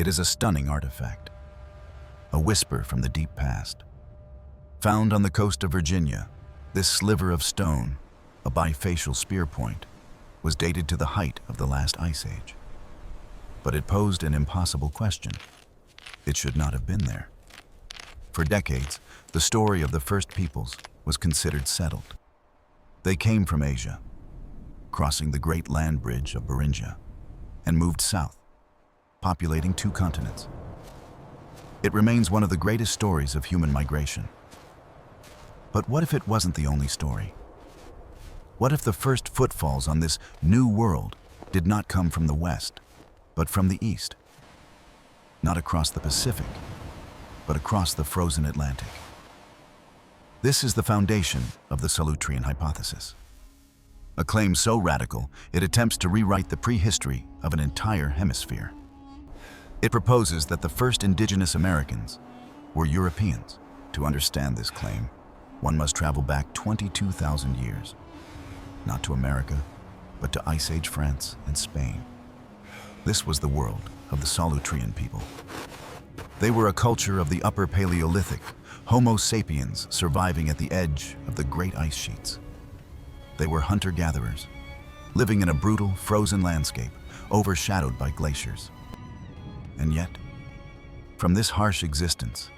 It is a stunning artifact, a whisper from the deep past. Found on the coast of Virginia, this sliver of stone, a bifacial spear point, was dated to the height of the last ice age. But it posed an impossible question. It should not have been there. For decades, the story of the first peoples was considered settled. They came from Asia, crossing the great land bridge of Beringia, and moved south, populating 2 continents. It remains one of the greatest stories of human migration. But what if it wasn't the only story? What if the first footfalls on this new world did not come from the west, but from the east? Not across the Pacific, but across the frozen Atlantic. This is the foundation of the Solutrean Hypothesis. A claim so radical, it attempts to rewrite the prehistory of an entire hemisphere. It proposes that the first Indigenous Americans were Europeans. To understand this claim, one must travel back 22,000 years, not to America, but to Ice Age France and Spain. This was the world of the Solutrean people. They were a culture of the Upper Paleolithic, Homo sapiens surviving at the edge of the great ice sheets. They were hunter-gatherers, living in a brutal, frozen landscape overshadowed by glaciers. And yet, from this harsh existence,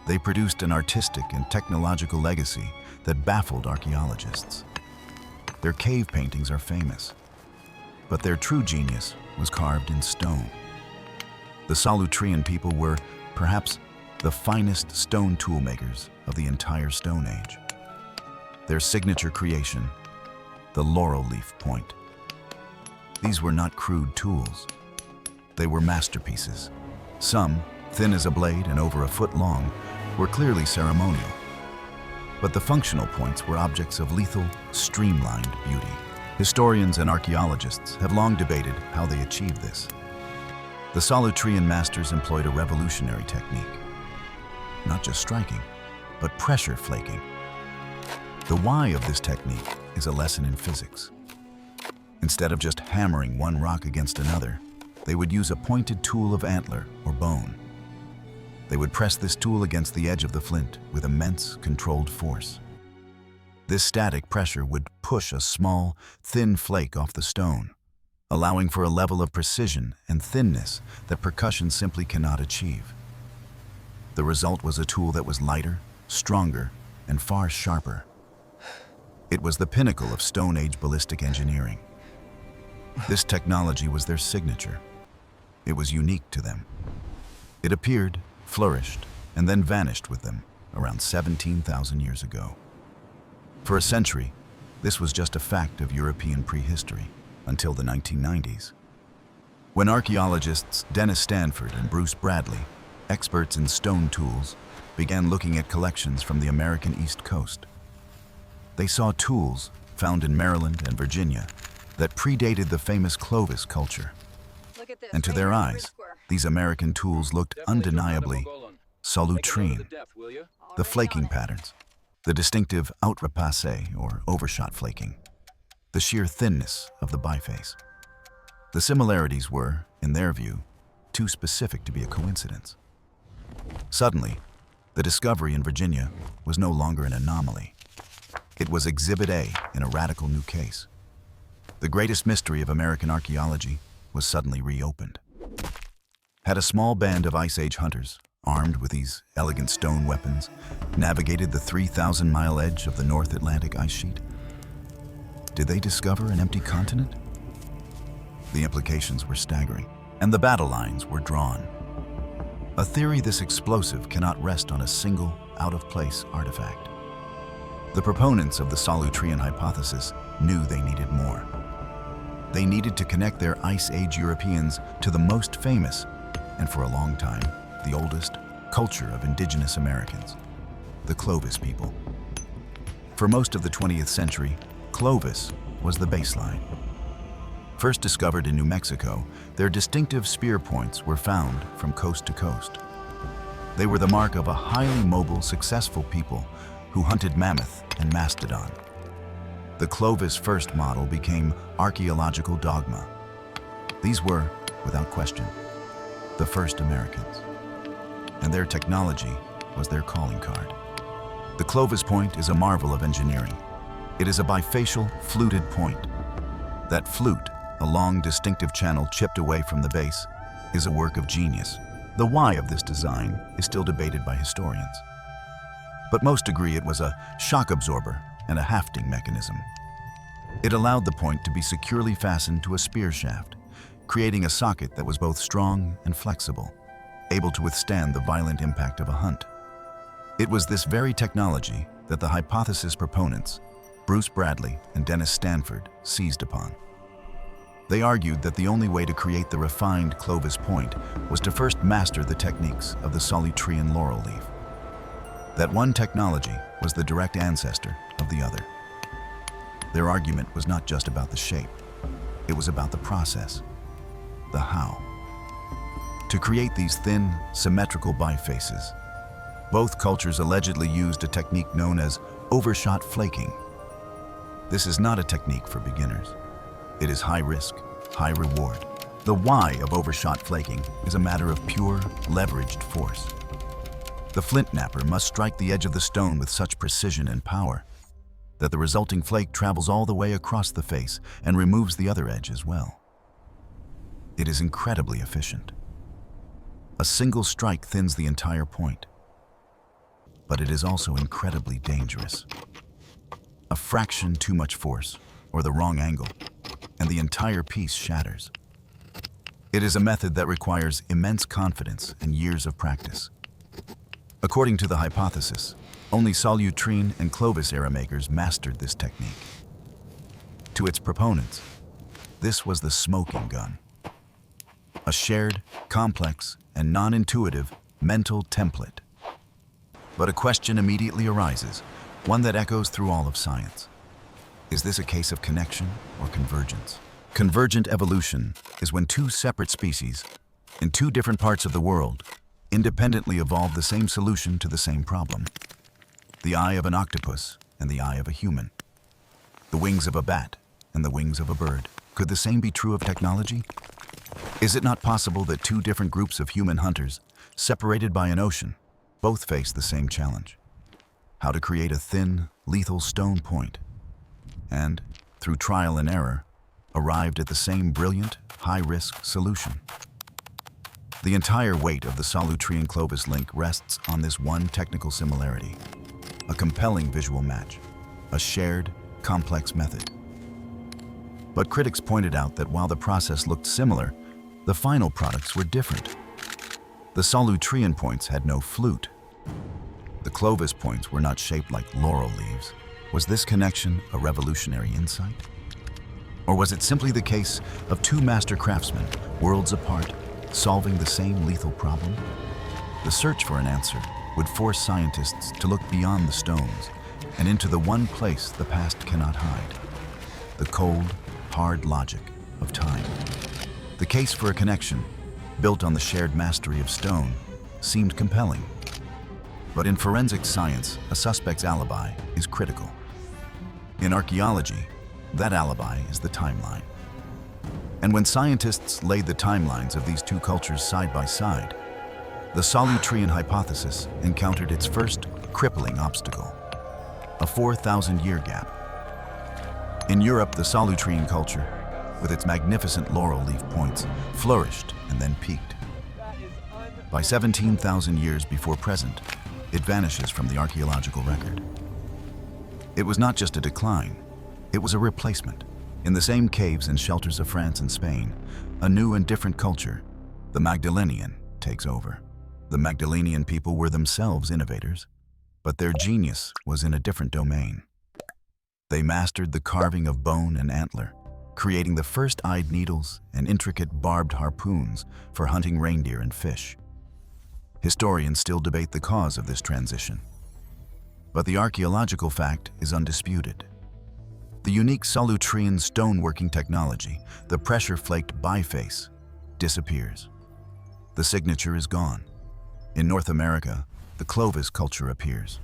they produced an artistic and technological legacy that baffled archaeologists. Their cave paintings are famous, but their true genius was carved in stone. The Solutrean people were, perhaps, the finest stone toolmakers of the entire Stone Age. Their signature creation, the laurel-leaf point. These were not crude tools. They were masterpieces. Some, thin as a blade and over a foot long, were clearly ceremonial. But the functional points were objects of lethal, streamlined beauty. Historians and archaeologists have long debated how they achieved this. The Solutrean masters employed a revolutionary technique. Not just striking, but pressure flaking. The why of this technique is a lesson in physics. Instead of just hammering one rock against another, they would use a pointed tool of antler or bone. They would press this tool against the edge of the flint with immense, controlled force. This static pressure would push a small, thin flake off the stone, allowing for a level of precision and thinness that percussion simply cannot achieve. The result was a tool that was lighter, stronger, and far sharper. It was the pinnacle of Stone Age ballistic engineering. This technology was their signature. It was unique to them. It appeared, flourished, and then vanished with them around 17,000 years ago. For a century, this was just a fact of European prehistory until the 1990s, when archaeologists Dennis Stanford and Bruce Bradley, experts in stone tools, began looking at collections from the American East Coast. They saw tools found in Maryland and Virginia that predated the famous Clovis culture. And to their eyes, these American tools looked undeniably Solutrean. The flaking patterns, the distinctive outrepassé or overshot flaking, the sheer thinness of the biface. The similarities were, in their view, too specific to be a coincidence. Suddenly, the discovery in Virginia was no longer an anomaly. It was Exhibit A in a radical new case. The greatest mystery of American archaeology was suddenly reopened. Had a small band of Ice Age hunters, armed with these elegant stone weapons, navigated the 3,000-mile edge of the North Atlantic ice sheet? Did they discover an empty continent? The implications were staggering, and the battle lines were drawn. A theory this explosive cannot rest on a single, out-of-place artifact. The proponents of the Solutrean hypothesis knew they needed more. They needed to connect their Ice Age Europeans to the most famous, and for a long time, the oldest, culture of Indigenous Americans, the Clovis people. For most of the 20th century, Clovis was the baseline. First discovered in New Mexico, their distinctive spear points were found from coast to coast. They were the mark of a highly mobile, successful people who hunted mammoth and mastodon. The Clovis first model became archaeological dogma. These were, without question, the first Americans. And their technology was their calling card. The Clovis point is a marvel of engineering. It is a bifacial, fluted point. That flute, a long, distinctive channel chipped away from the base, is a work of genius. The why of this design is still debated by historians. But most agree it was a shock absorber and a hafting mechanism. It allowed the point to be securely fastened to a spear shaft, creating a socket that was both strong and flexible, able to withstand the violent impact of a hunt. It was this very technology that the hypothesis proponents, Bruce Bradley and Dennis Stanford, seized upon. They argued that the only way to create the refined Clovis point was to first master the techniques of the Solutrean laurel-leaf. That one technology was the direct ancestor of the other. Their argument was not just about the shape, it was about the process, the how. To create these thin, symmetrical bifaces, both cultures allegedly used a technique known as overshot flaking. This is not a technique for beginners. It is high risk, high reward. The why of overshot flaking is a matter of pure, leveraged force. The flint knapper must strike the edge of the stone with such precision and power that the resulting flake travels all the way across the face and removes the other edge as well. It is incredibly efficient. A single strike thins the entire point. But it is also incredibly dangerous. A fraction too much force, or the wrong angle, and the entire piece shatters. It is a method that requires immense confidence and years of practice. According to the hypothesis, only Solutrean and Clovis era makers mastered this technique. To its proponents, this was the smoking gun. A shared, complex, and non-intuitive mental template. But a question immediately arises, one that echoes through all of science. Is this a case of connection or convergence? Convergent evolution is when two separate species in two different parts of the world independently evolve the same solution to the same problem. The eye of an octopus and the eye of a human. The wings of a bat and the wings of a bird. Could the same be true of technology? Is it not possible that two different groups of human hunters, separated by an ocean, both face the same challenge? How to create a thin, lethal stone point, and, through trial and error, arrived at the same brilliant, high-risk solution. The entire weight of the Solutrean Clovis link rests on this one technical similarity, a compelling visual match, a shared, complex method. But critics pointed out that while the process looked similar, the final products were different. The Solutrean points had no flute. The Clovis points were not shaped like laurel leaves. Was this connection a revolutionary insight? Or was it simply the case of two master craftsmen, worlds apart, solving the same lethal problem? The search for an answer would force scientists to look beyond the stones and into the one place the past cannot hide, the cold, hard logic of time. The case for a connection, built on the shared mastery of stone, seemed compelling. But in forensic science, a suspect's alibi is critical. In archaeology, that alibi is the timeline. And when scientists laid the timelines of these two cultures side by side, the Solutrean hypothesis encountered its first crippling obstacle, a 4,000-year gap. In Europe, the Solutrean culture, with its magnificent laurel-leaf points, flourished and then peaked. By 17,000 years before present, it vanishes from the archaeological record. It was not just a decline, it was a replacement. In the same caves and shelters of France and Spain, a new and different culture, the Magdalenian, takes over. The Magdalenian people were themselves innovators, but their genius was in a different domain. They mastered the carving of bone and antler, creating the first-eyed needles and intricate barbed harpoons for hunting reindeer and fish. Historians still debate the cause of this transition, but the archaeological fact is undisputed. The unique Solutrean stoneworking technology, the pressure-flaked biface, disappears. The signature is gone. In North America, the Clovis culture appears,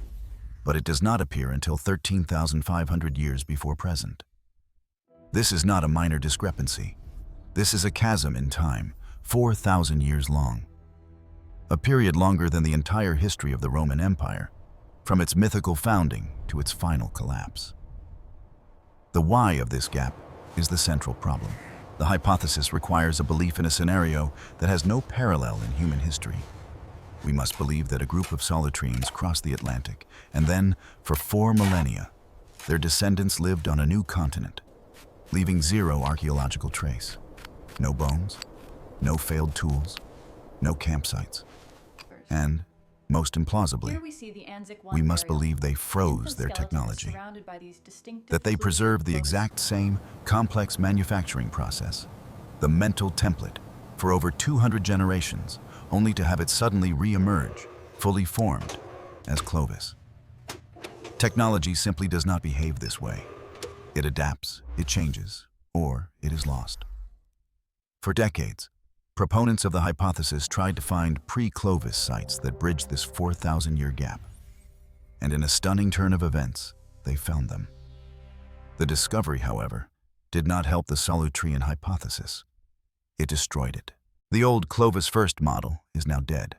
but it does not appear until 13,500 years before present. This is not a minor discrepancy. This is a chasm in time, 4,000 years long, a period longer than the entire history of the Roman Empire, from its mythical founding to its final collapse. The why of this gap is the central problem. The hypothesis requires a belief in a scenario that has no parallel in human history. We must believe that a group of Solutreans crossed the Atlantic, and then, for 4 millennia, their descendants lived on a new continent, leaving zero archaeological trace. No bones, no failed tools, no campsites. And, most implausibly, we must believe they froze their technology, that they preserved the exact same complex manufacturing process, the mental template, for over 200 generations, only to have it suddenly re-emerge, fully formed, as Clovis. Technology simply does not behave this way. It adapts, it changes, or it is lost. For decades, proponents of the hypothesis tried to find pre-Clovis sites that bridged this 4,000-year gap. And in a stunning turn of events, they found them. The discovery, however, did not help the Solutrean hypothesis. It destroyed it. The old Clovis first model is now dead.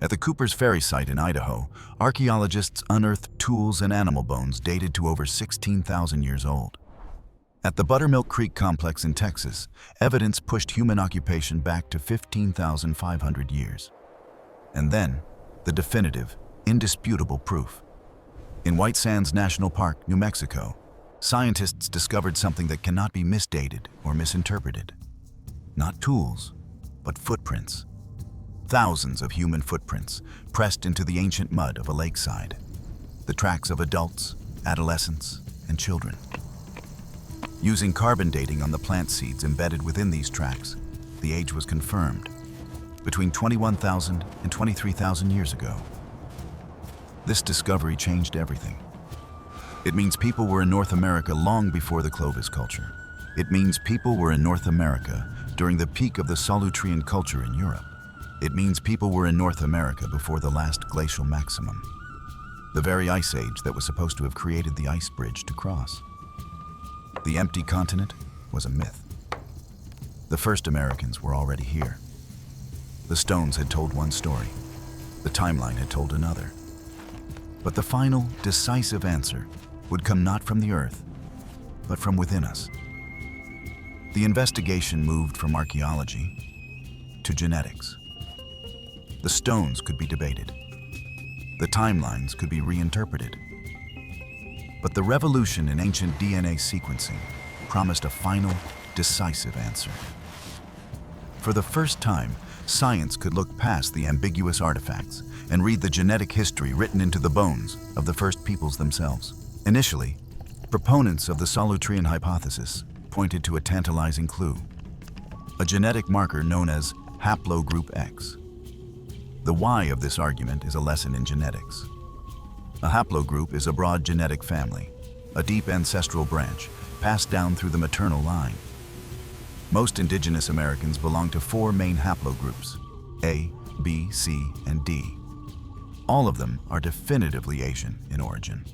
At the Cooper's Ferry site in Idaho, archaeologists unearthed tools and animal bones dated to over 16,000 years old. At the Buttermilk Creek complex in Texas, evidence pushed human occupation back to 15,500 years. And then, the definitive, indisputable proof. In White Sands National Park, New Mexico, scientists discovered something that cannot be misdated or misinterpreted. Not tools, but footprints. Thousands of human footprints pressed into the ancient mud of a lakeside. The tracks of adults, adolescents, and children. Using carbon dating on the plant seeds embedded within these tracks, the age was confirmed, between 21,000 and 23,000 years ago. This discovery changed everything. It means people were in North America long before the Clovis culture. It means people were in North America during the peak of the Solutrean culture in Europe. It means people were in North America before the last glacial maximum, the very ice age that was supposed to have created the ice bridge to cross. The empty continent was a myth. The first Americans were already here. The stones had told one story. The timeline had told another. But the final, decisive answer would come not from the Earth, but from within us. The investigation moved from archaeology to genetics. The stones could be debated. The timelines could be reinterpreted. But the revolution in ancient DNA sequencing promised a final, decisive answer. For the first time, science could look past the ambiguous artifacts and read the genetic history written into the bones of the first peoples themselves. Initially, proponents of the Solutrean hypothesis pointed to a tantalizing clue, a genetic marker known as Haplogroup X. The why of this argument is a lesson in genetics. A haplogroup is a broad genetic family, a deep ancestral branch passed down through the maternal line. Most Indigenous Americans belong to 4 main haplogroups, A, B, C, and D. All of them are definitively Asian in origin.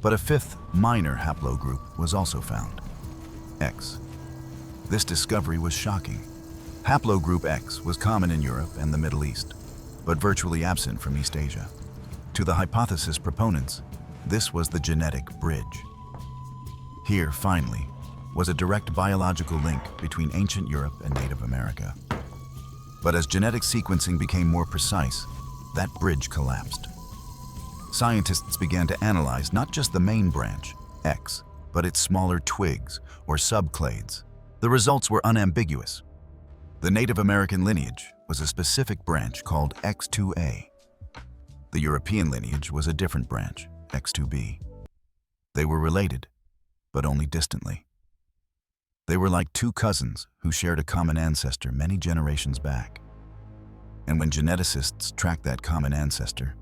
But a 5th minor haplogroup was also found, X. This discovery was shocking. Haplogroup X was common in Europe and the Middle East, but virtually absent from East Asia. To the hypothesis proponents, this was the genetic bridge. Here, finally, was a direct biological link between ancient Europe and Native America. But as genetic sequencing became more precise, that bridge collapsed. Scientists began to analyze not just the main branch, X, but its smaller twigs or subclades. The results were unambiguous. The Native American lineage was a specific branch called X2A. The European lineage was a different branch, X2B. They were related, but only distantly. They were like 2 cousins who shared a common ancestor many generations back. And when geneticists tracked that common ancestor,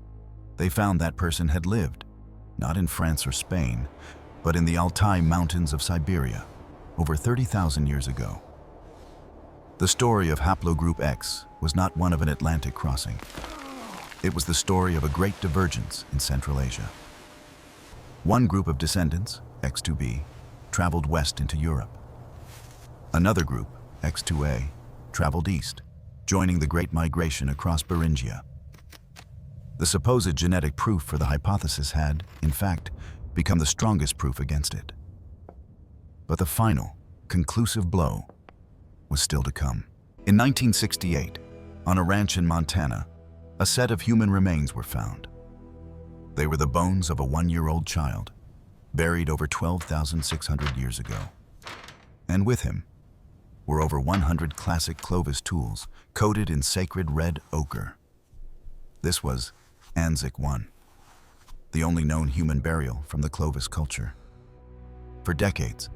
they found that person had lived, not in France or Spain, but in the Altai Mountains of Siberia, over 30,000 years ago. The story of Haplogroup X was not one of an Atlantic crossing. It was the story of a great divergence in Central Asia. One group of descendants, X2B, traveled west into Europe. Another group, X2A, traveled east, joining the Great Migration across Beringia. The supposed genetic proof for the hypothesis had, in fact, become the strongest proof against it. But the final, conclusive blow was still to come. In 1968, on a ranch in Montana, a set of human remains were found. They were the bones of a 1-year-old child, buried over 12,600 years ago. And with him were over 100 classic Clovis tools coated in sacred red ochre. This was Anzac I, the only known human burial from the Clovis culture. For decades,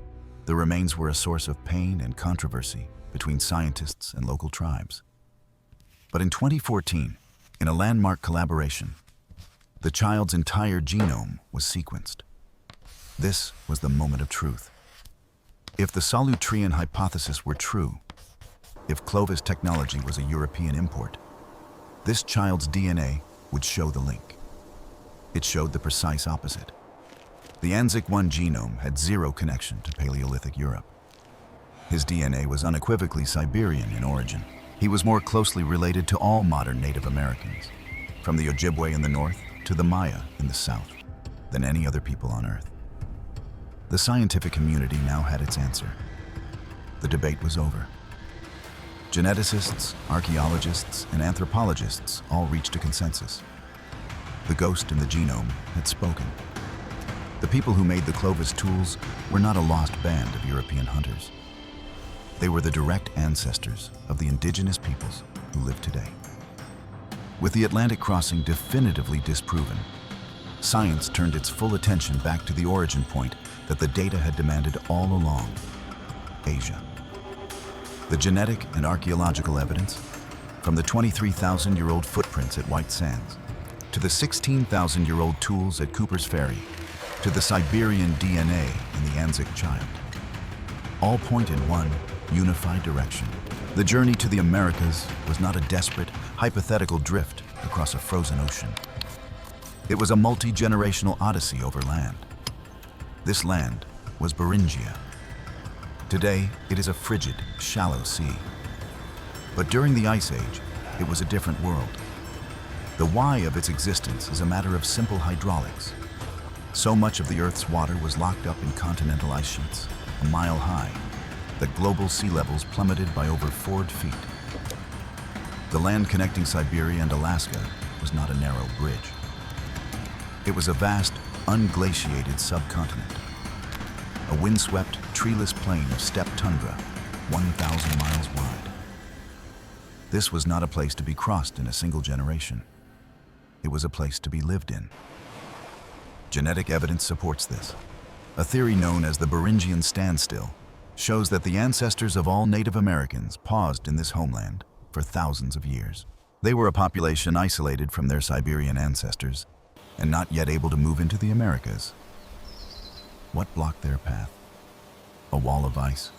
the remains were a source of pain and controversy between scientists and local tribes. But in 2014, in a landmark collaboration, the child's entire genome was sequenced. This was the moment of truth. If the Solutrean hypothesis were true, if Clovis technology was a European import, this child's DNA would show the link. It showed the precise opposite. The Anzac I genome had zero connection to Paleolithic Europe. His DNA was unequivocally Siberian in origin. He was more closely related to all modern Native Americans, from the Ojibwe in the north to the Maya in the south, than any other people on Earth. The scientific community now had its answer. The debate was over. Geneticists, archaeologists, and anthropologists all reached a consensus. The ghost in the genome had spoken. The people who made the Clovis tools were not a lost band of European hunters. They were the direct ancestors of the indigenous peoples who live today. With the Atlantic crossing definitively disproven, science turned its full attention back to the origin point that the data had demanded all along: Asia. The genetic and archaeological evidence, from the 23,000-year-old footprints at White Sands, to the 16,000-year-old tools at Cooper's Ferry, to the Siberian DNA in the Anzac child, all point in one unified direction. The journey to the Americas was not a desperate, hypothetical drift across a frozen ocean. It was a multi-generational odyssey over land. This land was Beringia. Today, it is a frigid, shallow sea. But during the Ice Age, it was a different world. The why of its existence is a matter of simple hydraulics. So much of the Earth's water was locked up in continental ice sheets, a mile high, that global sea levels plummeted by over 4 feet. The land connecting Siberia and Alaska was not a narrow bridge. It was a vast, unglaciated subcontinent, a windswept, treeless plain of steppe tundra, 1,000 miles wide. This was not a place to be crossed in a single generation. It was a place to be lived in. Genetic evidence supports this. A theory known as the Beringian standstill shows that the ancestors of all Native Americans paused in this homeland for thousands of years. They were a population isolated from their Siberian ancestors and not yet able to move into the Americas. What blocked their path? A wall of ice.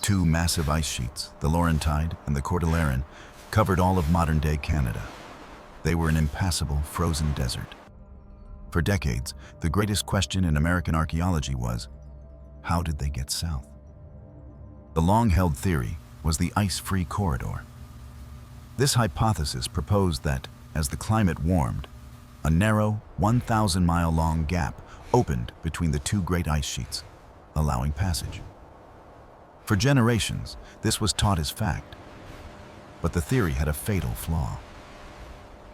2 massive ice sheets, the Laurentide and the Cordilleran, covered all of modern-day Canada. They were an impassable, frozen desert. For decades, the greatest question in American archaeology was, how did they get south? The long-held theory was the ice-free corridor. This hypothesis proposed that, as the climate warmed, a narrow, 1,000-mile-long gap opened between the 2 great ice sheets, allowing passage. For generations, this was taught as fact. But the theory had a fatal flaw.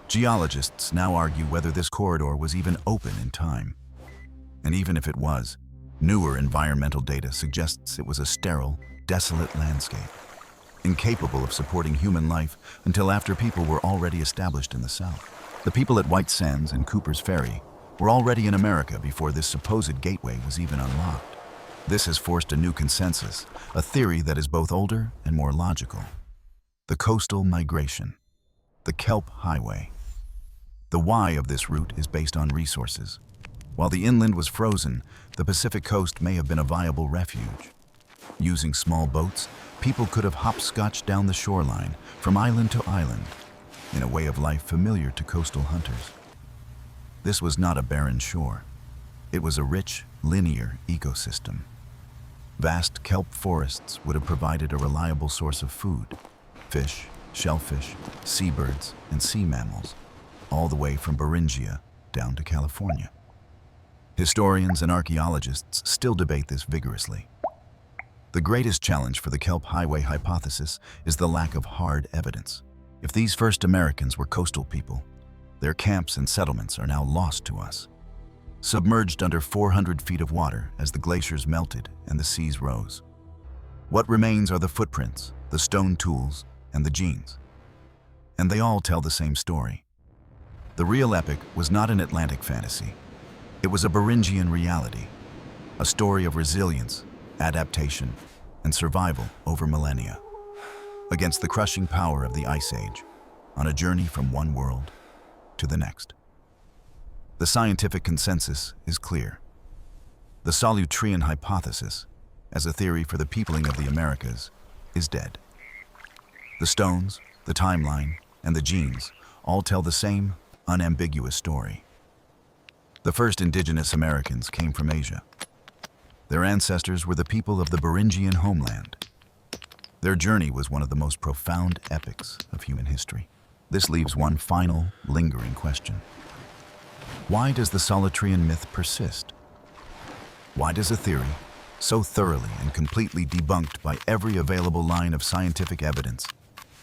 Geologists now argue whether this corridor was even open in time. And even if it was, newer environmental data suggests it was a sterile, desolate landscape, incapable of supporting human life until after people were already established in the South. The people at White Sands and Cooper's Ferry were already in America before this supposed gateway was even unlocked. This has forced a new consensus, a theory that is both older and more logical. The coastal migration, the kelp highway. The why of this route is based on resources. While the inland was frozen, the Pacific coast may have been a viable refuge. Using small boats, people could have hopscotched down the shoreline from island to island, in a way of life familiar to coastal hunters. This was not a barren shore. It was a rich, linear ecosystem. Vast kelp forests would have provided a reliable source of food. fish, shellfish, seabirds, and sea mammals, all the way from Beringia down to California. Historians and archaeologists still debate this vigorously. The greatest challenge for the Kelp Highway hypothesis is the lack of hard evidence. If these first Americans were coastal people, their camps and settlements are now lost to us, submerged under 400 feet of water as the glaciers melted and the seas rose. What remains are the footprints, the stone tools, and the genes. And they all tell the same story. The real epic was not an Atlantic fantasy. It was a Beringian reality, a story of resilience, adaptation, and survival over millennia, against the crushing power of the Ice Age, on a journey from one world to the next. The scientific consensus is clear. The Solutrean Hypothesis, as a theory for the peopling of the Americas, is dead. The stones, the timeline, and the genes all tell the same unambiguous story. The first indigenous Americans came from Asia. Their ancestors were the people of the Beringian homeland. Their journey was one of the most profound epics of human history. This leaves one final, lingering question. Why does the Solutrean myth persist? Why does a theory, so thoroughly and completely debunked by every available line of scientific evidence,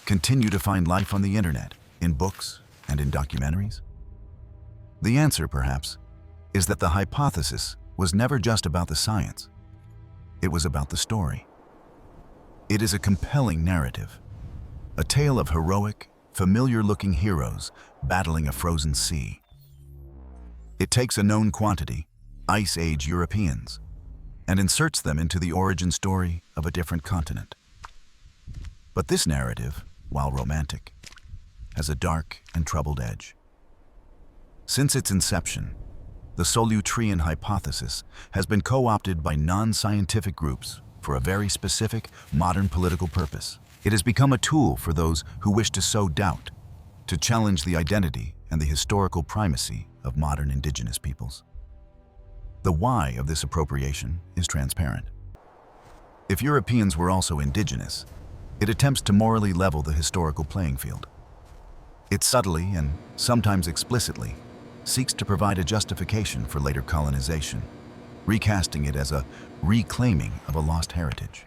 continue to find life on the internet, in books, and in documentaries? The answer, perhaps, is that the hypothesis was never just about the science. It was about the story. It is a compelling narrative, a tale of heroic, familiar-looking heroes battling a frozen sea. It takes a known quantity, Ice Age Europeans, and inserts them into the origin story of a different continent. But this narrative, while romantic, has a dark and troubled edge. Since its inception, the Solutrean hypothesis has been co-opted by non-scientific groups for a very specific modern political purpose. It has become a tool for those who wish to sow doubt, to challenge the identity and the historical primacy of modern indigenous peoples. The why of this appropriation is transparent. If Europeans were also indigenous, it attempts to morally level the historical playing field. It subtly and sometimes explicitly seeks to provide a justification for later colonization, recasting it as a reclaiming of a lost heritage.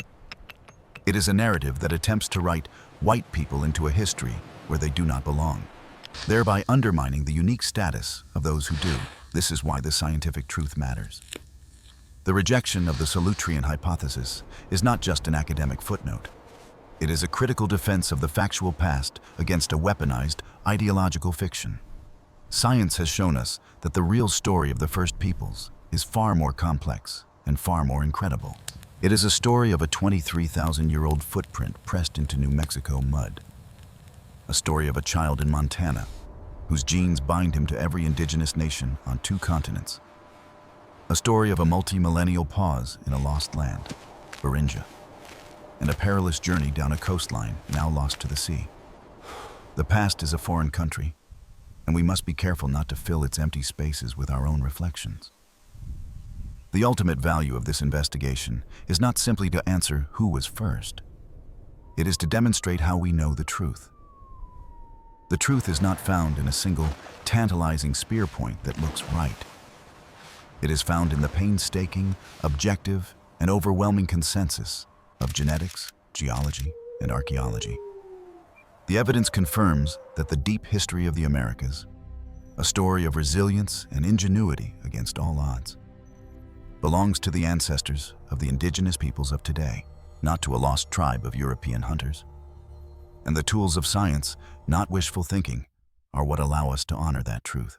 It is a narrative that attempts to write white people into a history where they do not belong, thereby undermining the unique status of those who do. This is why the scientific truth matters. The rejection of the Solutrean hypothesis is not just an academic footnote. It is a critical defense of the factual past against a weaponized ideological fiction. Science has shown us that the real story of the first peoples is far more complex and far more incredible. It is a story of a 23,000-year-old footprint pressed into New Mexico mud. A story of a child in Montana whose genes bind him to every indigenous nation on 2 continents. A story of a multi-millennial pause in a lost land, Beringia, and a perilous journey down a coastline now lost to the sea. The past is a foreign country, and we must be careful not to fill its empty spaces with our own reflections. The ultimate value of this investigation is not simply to answer who was first. It is to demonstrate how we know the truth. The truth is not found in a single, tantalizing spear point that looks right. It is found in the painstaking, objective, and overwhelming consensus of genetics, geology, and archaeology. The evidence confirms that the deep history of the Americas, a story of resilience and ingenuity against all odds, belongs to the ancestors of the indigenous peoples of today, not to a lost tribe of European hunters. And the tools of science, not wishful thinking, are what allow us to honor that truth.